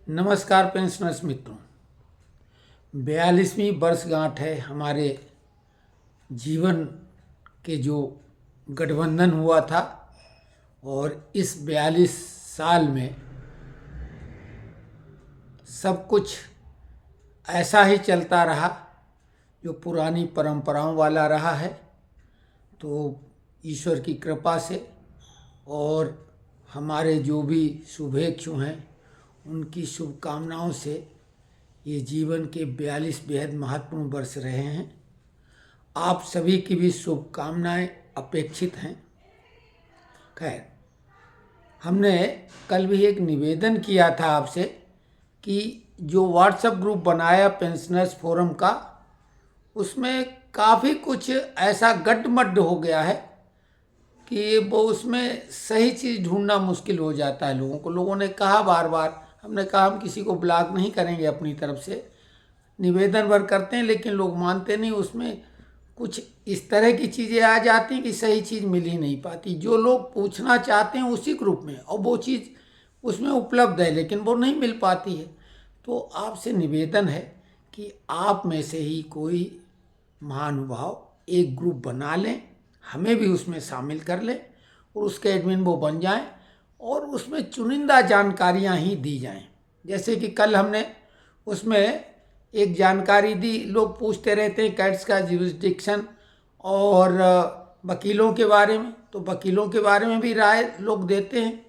नमस्कार पेंशनर्स मित्रों। 42वीं वर्षगांठ है हमारे जीवन के जो गठबंधन हुआ था, और इस 42 साल में सब कुछ ऐसा ही चलता रहा जो पुरानी परंपराओं वाला रहा है। तो ईश्वर की कृपा से और हमारे जो भी शुभेच्छु हैं उनकी शुभकामनाओं से ये जीवन के 42 बेहद महत्वपूर्ण वर्ष रहे हैं। आप सभी की भी शुभकामनाएं अपेक्षित हैं। खैर, हमने कल भी एक निवेदन किया था आपसे कि जो व्हाट्सएप ग्रुप बनाया पेंशनर्स फोरम का, उसमें काफ़ी कुछ ऐसा गड्ढमड्ढ हो गया है कि वो उसमें सही चीज़ ढूंढना मुश्किल हो जाता है लोगों को। लोगों ने कहा बार बार, हमने कहा हम किसी को ब्लॉक नहीं करेंगे, अपनी तरफ से निवेदन भर करते हैं, लेकिन लोग मानते नहीं। उसमें कुछ इस तरह की चीज़ें आ जाती हैं कि सही चीज़ मिल ही नहीं पाती। जो लोग पूछना चाहते हैं उसी ग्रुप में, और वो चीज़ उसमें उपलब्ध है, लेकिन वो नहीं मिल पाती है। तो आपसे निवेदन है कि आप में से ही कोई महानुभाव एक ग्रुप बना लें, हमें भी उसमें शामिल कर लें, और उसके एडमिन वो बन जाएं, और उसमें चुनिंदा जानकारियां ही दी जाएं। जैसे कि कल हमने उसमें एक जानकारी दी। लोग पूछते रहते हैं कैट्स का ज्यूरिसडिक्शन और वकीलों के बारे में, तो वकीलों के बारे में भी राय लोग देते हैं।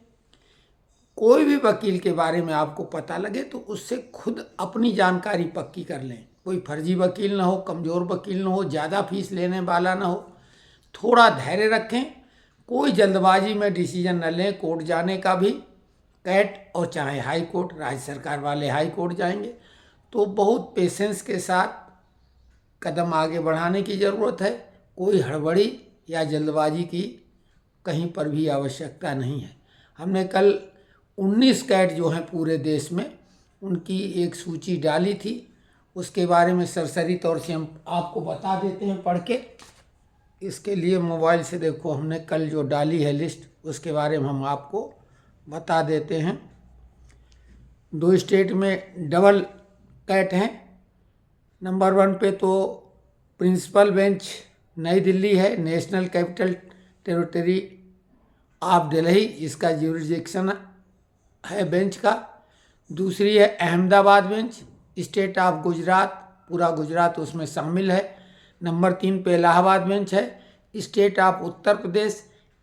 कोई भी वकील के बारे में आपको पता लगे तो उससे खुद अपनी जानकारी पक्की कर लें। कोई फर्जी वकील ना हो, कमज़ोर वकील ना हो, ज़्यादा फीस लेने वाला ना हो। थोड़ा धैर्य रखें, कोई जल्दबाजी में डिसीजन न लें। कोर्ट जाने का भी, कैट और चाहे हाई कोर्ट, राज्य सरकार वाले हाई कोर्ट जाएंगे, तो बहुत पेशेंस के साथ कदम आगे बढ़ाने की ज़रूरत है। कोई हड़बड़ी या जल्दबाजी की कहीं पर भी आवश्यकता नहीं है। हमने कल 19 कैट जो हैं पूरे देश में, उनकी एक सूची डाली थी। उसके बारे में सरसरी तौर से हम आपको बता देते हैं पढ़ के। इसके लिए मोबाइल से देखो, हमने कल जो डाली है लिस्ट, उसके बारे में हम आपको बता देते हैं। 2 स्टेट में डबल कैट हैं। नंबर 1 पे तो प्रिंसिपल बेंच नई दिल्ली है, national capital territory of Delhi, इसका ज्यूरिसडिक्शन है बेंच का। दूसरी है Ahmedabad bench, state of Gujarat, पूरा गुजरात उसमें शामिल है। नंबर 3 पे इलाहाबाद बेंच है, state of Uttar Pradesh,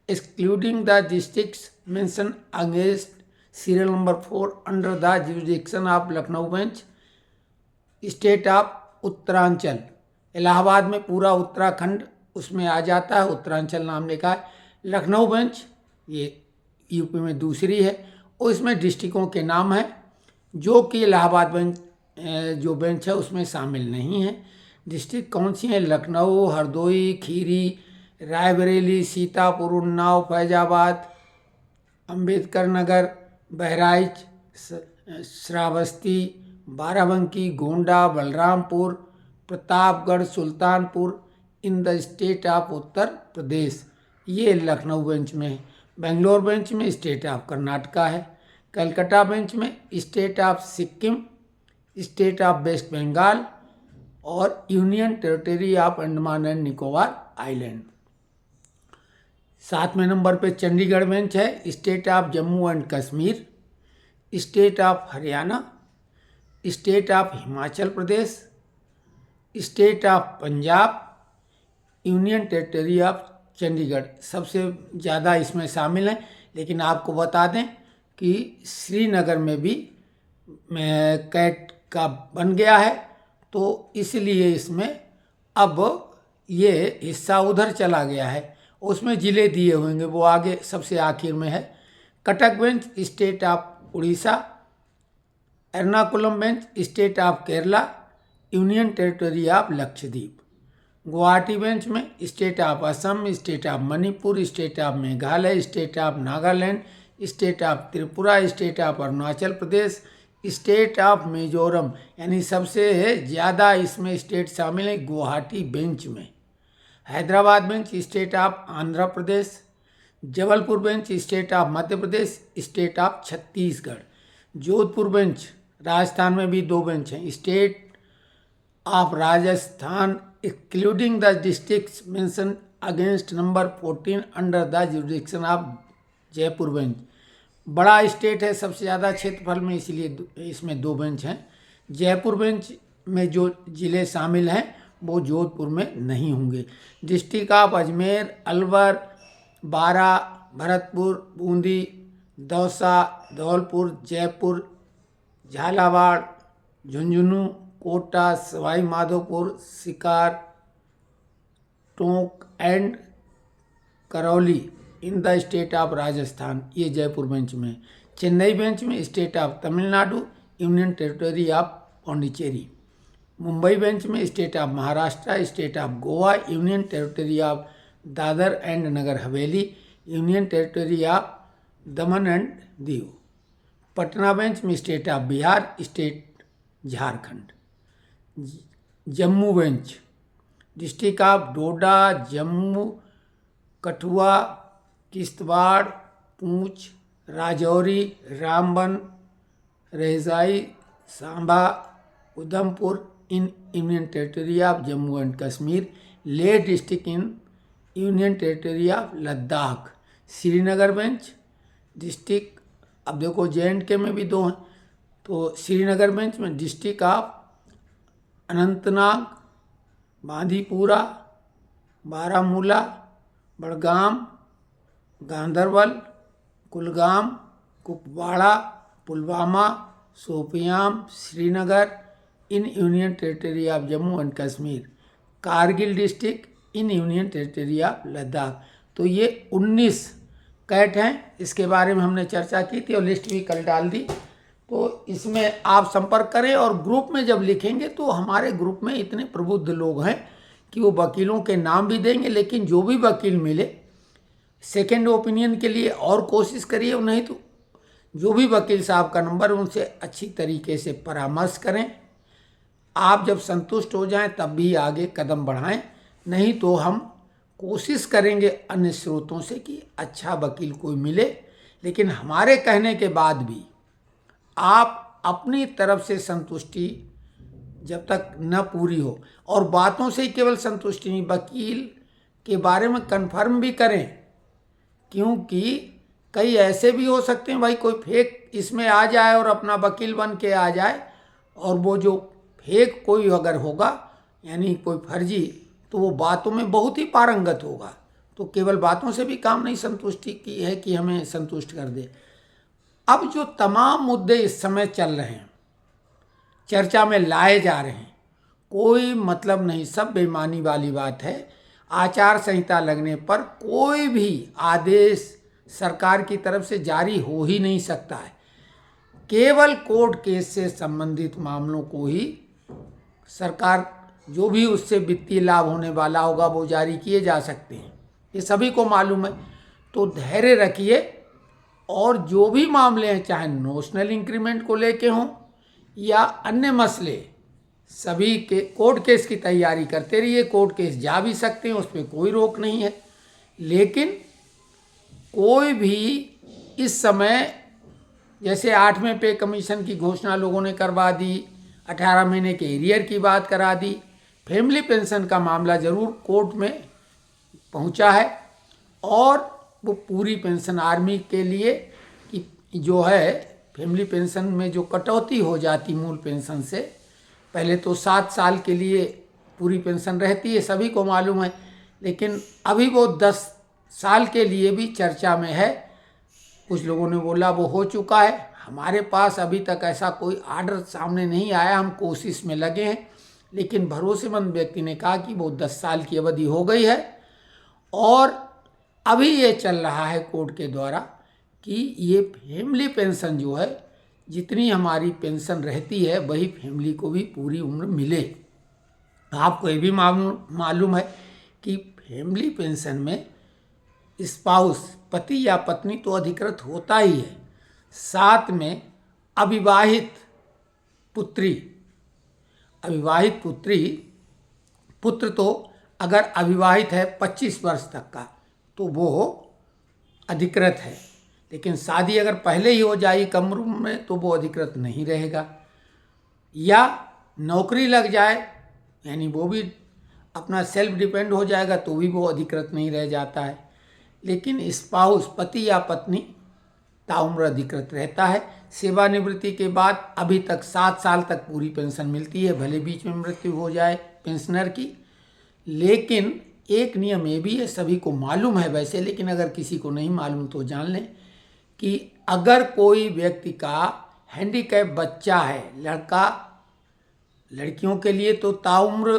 excluding the districts mention against serial number 4 under the jurisdiction of Lucknow bench, state of Uttaranchal. Allahabad में पूरा उत्तराखंड उसमें आ जाता है, उत्तरांचल नाम लिखा है। लखनऊ बेंच ये यूपी में दूसरी है, और इसमें डिस्ट्रिक्टों के नाम हैं, जो कि इलाहाबाद बेंच जो बेंच है उसमें शामिल नहीं है। डिस्ट्रिक्ट कौन सी हैं? Lucknow, Hardoi, Kheri, Raebareli, Sitapur, Unnao, Faizabad, Ambedkar Nagar, Bahraich, Shravasti, Barabanki, Gonda, Balrampur, Pratapgarh, Sultanpur in the state of Uttar Pradesh, ये लखनऊ बेंच में है। बेंगलोर बेंच में स्टेट ऑफ कर्नाटका है। कलकत्ता बेंच में state of Sikkim, state of West Bengal और union territory of Andaman and Nicobar island. 7वें नंबर पे चंडीगढ़ बेंच है, state of Jammu and Kashmir, state of Haryana, state of Himachal Pradesh, state of Punjab, union territory of Chandigarh सबसे ज़्यादा इसमें शामिल हैं। लेकिन आपको बता दें कि श्रीनगर में भी कैट का बन गया है, तो इसलिए इसमें अब ये हिस्सा उधर चला गया है। उसमें ज़िले दिए होंगे, वो आगे सबसे आखिर में है। Cuttack bench state of Orissa, Ernakulam bench state of Kerala, union territory of Lakshadweep. Guwahati bench में state of Assam, state of Manipur, state of Meghalaya, state of Nagaland, state of Tripura, state of Arunachal Pradesh, state of Mizoram. यानी सबसे ज़्यादा इसमें स्टेट शामिल है गुवाहाटी बेंच में। Hyderabad bench state of Andhra Pradesh, Jabalpur bench state of Madhya Pradesh, state of Chhattisgarh. Jodhpur bench Rajasthan में भी 2 बेंच हैं। State of Rajasthan excluding the districts mention against number 14 under the jurisdiction of Jaipur bench. बड़ा स्टेट है सबसे ज़्यादा क्षेत्रफल में, इसलिए इसमें 2 बेंच हैं। जयपुर बेंच में जो ज़िले शामिल हैं वो जोधपुर में नहीं होंगे। डिस्ट्रिक्ट ऑफ अजमेर, अलवर, बारा, Bharatpur, Bundi, Dausa, Dholpur, Jaipur, Jhalawar, Jhunjhunu, Kota, Sawai Madhopur, Sikar, Tonk and Karauli in the state of Rajasthan, ये जयपुर बेंच में। चेन्नई बेंच में state of Tamil Nadu, union territory of Pondicherry. Mumbai bench में state of Maharashtra, state of Goa, union territory of Dadra and Nagar Haveli, union territory of Daman and Diu. Patna bench में state of Bihar, state Jharkhand. Jammu bench district of Doda, Jammu, Kathua, Kishtwar, Poonch, Rajouri, Ramban, Reasi, Samba, Udhampur in union territory of Jammu and Kashmir. Leh district in union territory of Ladakh. Srinagar bench district, अब देखो JNK में भी 2 हैं, तो Srinagar bench में district of Anantnag, Bandipora, Baramulla, Budgam, Ganderbal, Kulgam, Kupwara, Pulwama, Shopian, Srinagar in union territory of Jammu and Kashmir. Kargil district in union territory of Ladakh. तो ये 19 cat हैं, इसके बारे में हमने चर्चा की थी और लिस्ट भी कल डाल दी। तो इसमें आप संपर्क करें और ग्रुप में जब लिखेंगे तो हमारे ग्रुप में इतने प्रबुद्ध लोग हैं कि वो वकीलों के नाम भी देंगे, लेकिन जो भी वकील मिले सेकेंड ओपिनियन के लिए और कोशिश करिए, नहीं तो जो भी वकील साहब का नंबर उनसे अच्छी तरीके से परामर्श करें। आप जब संतुष्ट हो जाएं तब भी आगे कदम बढ़ाएं, नहीं तो हम कोशिश करेंगे अन्य स्रोतों से कि अच्छा वकील कोई मिले। लेकिन हमारे कहने के बाद भी आप अपनी तरफ से संतुष्टि जब तक न पूरी हो, और बातों से ही केवल संतुष्टि नहीं, वकील के बारे में कंफर्म भी करें, क्योंकि कई ऐसे भी हो सकते हैं भाई कोई फेक इसमें आ जाए और अपना वकील बन के आ जाए, और वो जो फेक कोई अगर होगा यानी कोई फर्जी, तो वो बातों में बहुत ही पारंगत होगा। तो केवल बातों से भी काम नहीं संतुष्टि की है कि हमें संतुष्ट कर दे। अब जो तमाम मुद्दे इस समय चल रहे हैं, चर्चा में लाए जा रहे हैं, कोई मतलब नहीं, सब बेईमानी वाली बात है। आचार संहिता लगने पर कोई भी आदेश सरकार की तरफ से जारी हो ही नहीं सकता है। केवल कोर्ट केस से संबंधित मामलों को ही सरकार जो भी उससे वित्तीय लाभ होने वाला होगा वो जारी किए जा सकते हैं, ये सभी को मालूम है। तो धैर्य रखिए, और जो भी मामले हैं, चाहे नोशनल इंक्रीमेंट को लेके हों या अन्य मसले, सभी के कोर्ट केस की तैयारी करते रहिए। कोर्ट केस जा भी सकते हैं, उस पर कोई रोक नहीं है। लेकिन कोई भी इस समय, जैसे 8वें पे कमीशन की घोषणा लोगों ने करवा दी, 18 महीने के एरियर की बात करा दी, फैमिली पेंशन का मामला ज़रूर कोर्ट में पहुंचा है, और वो पूरी पेंशन आर्मी के लिए कि जो है फैमिली पेंशन में जो कटौती हो जाती मूल पेंशन से, पहले तो 7 साल के लिए पूरी पेंशन रहती है, सभी को मालूम है, लेकिन अभी वो 10 साल के लिए भी चर्चा में है। कुछ लोगों ने बोला वो हो चुका है, हमारे पास अभी तक ऐसा कोई आर्डर सामने नहीं आया, हम कोशिश में लगे हैं। लेकिन भरोसेमंद व्यक्ति ने कहा कि वो 10 साल की अवधि हो गई है, और अभी ये चल रहा है कोर्ट के द्वारा कि ये फैमिली पेंशन जो है, जितनी हमारी पेंशन रहती है वही फैमिली को भी पूरी उम्र मिले। आपको ये भी मालूम है कि फैमिली पेंशन में स्पाउस, पति या पत्नी तो अधिकृत होता ही है, साथ में अविवाहित पुत्री, पुत्र तो अगर अविवाहित है 25 वर्ष तक का तो वो अधिकृत है, लेकिन शादी अगर पहले ही हो जाए कम उम्र में तो वो अधिकृत नहीं रहेगा। या नौकरी लग जाए, यानी वो भी अपना सेल्फ डिपेंड हो जाएगा, तो भी वो अधिकृत नहीं रह जाता है। लेकिन स्पाउस, पति या पत्नी, ताउम्र अधिकृत रहता है। सेवानिवृत्ति के बाद अभी तक 7 साल तक पूरी पेंशन मिलती है, भले बीच में मृत्यु हो जाए पेंशनर की। लेकिन एक नियम ये भी है, सभी को मालूम है वैसे, लेकिन अगर किसी को नहीं मालूम तो जान लें कि अगर कोई व्यक्ति का हैंडीकैप बच्चा है, लड़का लड़कियों के लिए तो ताउम्र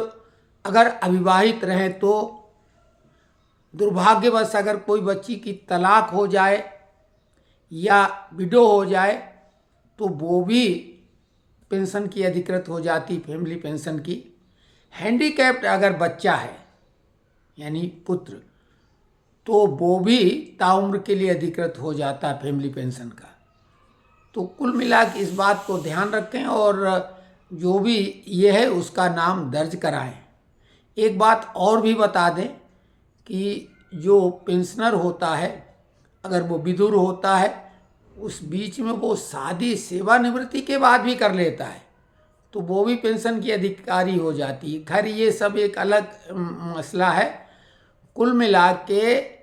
अगर अविवाहित रहे तो दुर्भाग्यवश अगर कोई बच्ची की तलाक हो जाए या विडो हो जाए तो वो भी पेंशन की अधिकृत हो जाती, फैमिली पेंशन की। हैंडीकैप्ड अगर बच्चा है यानी पुत्र, तो वो भी ताउम्र के लिए अधिकृत हो जाता है फैमिली पेंशन का। तो कुल मिला के इस बात को ध्यान रखें और जो भी ये है उसका नाम दर्ज कराएं। एक बात और भी बता दें कि जो पेंशनर होता है, अगर वो विधुर होता है, उस बीच में वो शादी सेवानिवृत्ति के बाद भी कर लेता है तो वो भी पेंशन की अधिकारी हो जाती है। खैर ये सब एक अलग मसला है। कुल मिला के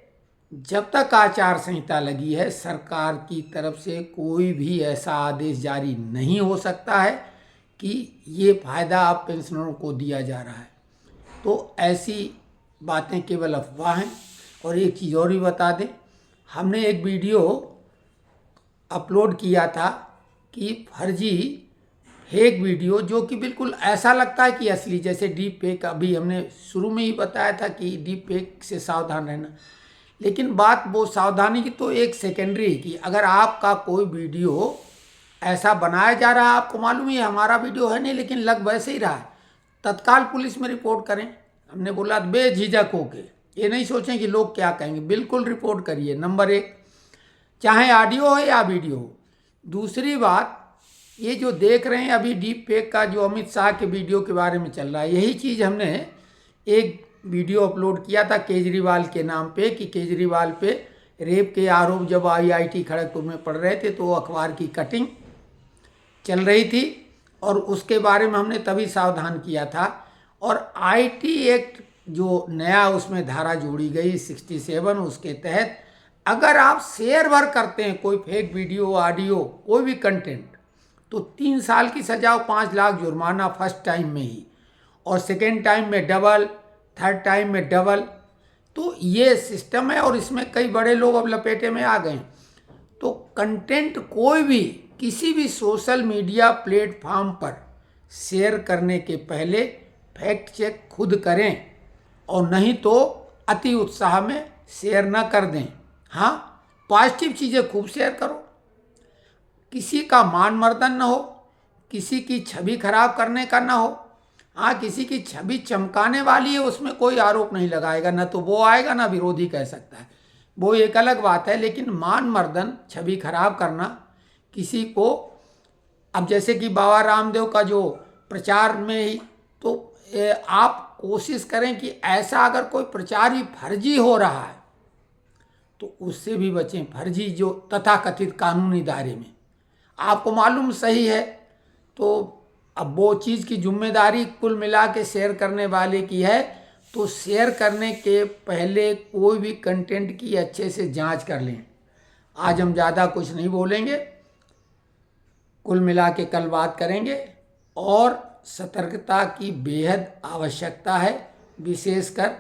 जब तक आचार संहिता लगी है, सरकार की तरफ से कोई भी ऐसा आदेश जारी नहीं हो सकता है कि ये फ़ायदा अब पेंशनरों को दिया जा रहा है। तो ऐसी बातें केवल अफवाह हैं। और एक चीज़ और भी बता दें, हमने एक वीडियो अपलोड किया था कि फर्जी फेक वीडियो, जो कि बिल्कुल ऐसा लगता है कि असली, जैसे डीप फेक, अभी हमने शुरू में ही बताया था कि डीप फेक से सावधान रहना। लेकिन बात वो सावधानी की तो एक सेकेंडरी की, अगर आपका कोई वीडियो ऐसा बनाया जा रहा है, आपको मालूम ही है हमारा वीडियो है नहीं लेकिन लग वैसे ही रहा है, तत्काल पुलिस में रिपोर्ट करें। हमने बोला बेझिझक होके, ये नहीं सोचें कि लोग क्या कहेंगे, बिल्कुल रिपोर्ट करिए। नंबर 1, चाहे ऑडियो हो या वीडियो हो। दूसरी बात, ये जो देख रहे हैं अभी डीप फेक का जो अमित शाह के वीडियो के बारे में चल रहा है, यही चीज़ हमने एक वीडियो अपलोड किया था केजरीवाल के नाम पे कि केजरीवाल पे रेप के आरोप जब IIT खड़गपुर में पढ़ रहे थे तो अखबार की कटिंग चल रही थी और उसके बारे में हमने तभी सावधान किया था। और IT एक्ट जो नया उसमें धारा जोड़ी गई 67, उसके तहत अगर आप शेयर भर करते हैं कोई फेक वीडियो, ऑडियो, कोई भी कंटेंट, तो 3 साल की सजा और 5 लाख जुर्माना फर्स्ट टाइम में ही, और सेकेंड टाइम में डबल, थर्ड टाइम में डबल। तो ये सिस्टम है और इसमें कई बड़े लोग अब लपेटे में आ गए। तो कंटेंट कोई भी किसी भी सोशल मीडिया प्लेटफॉर्म पर शेयर करने के पहले फैक्ट चेक खुद करें और नहीं तो अति उत्साह में शेयर ना कर दें। हाँ, पॉजिटिव चीज़ें खूब शेयर करो, किसी का मान मर्दन ना हो, किसी की छवि खराब करने का ना हो। हाँ, किसी की छवि चमकाने वाली है उसमें कोई आरोप नहीं लगाएगा, ना तो वो आएगा ना विरोधी कह सकता है, वो एक अलग बात है। लेकिन मान मर्दन, छवि खराब करना किसी को, अब जैसे कि बाबा रामदेव का जो प्रचार में ही, तो आप कोशिश करें कि ऐसा अगर कोई प्रचार ही फर्जी हो रहा है तो उससे भी बचें। फर्जी जो तथाकथित कानूनी दायरे में आपको मालूम सही है, तो अब वो चीज़ की जिम्मेदारी कुल मिला के शेयर करने वाले की है। तो शेयर करने के पहले कोई भी कंटेंट की अच्छे से जांच कर लें। आज हम ज़्यादा कुछ नहीं बोलेंगे, कुल मिला के कल बात करेंगे। और सतर्कता की बेहद आवश्यकता है, विशेषकर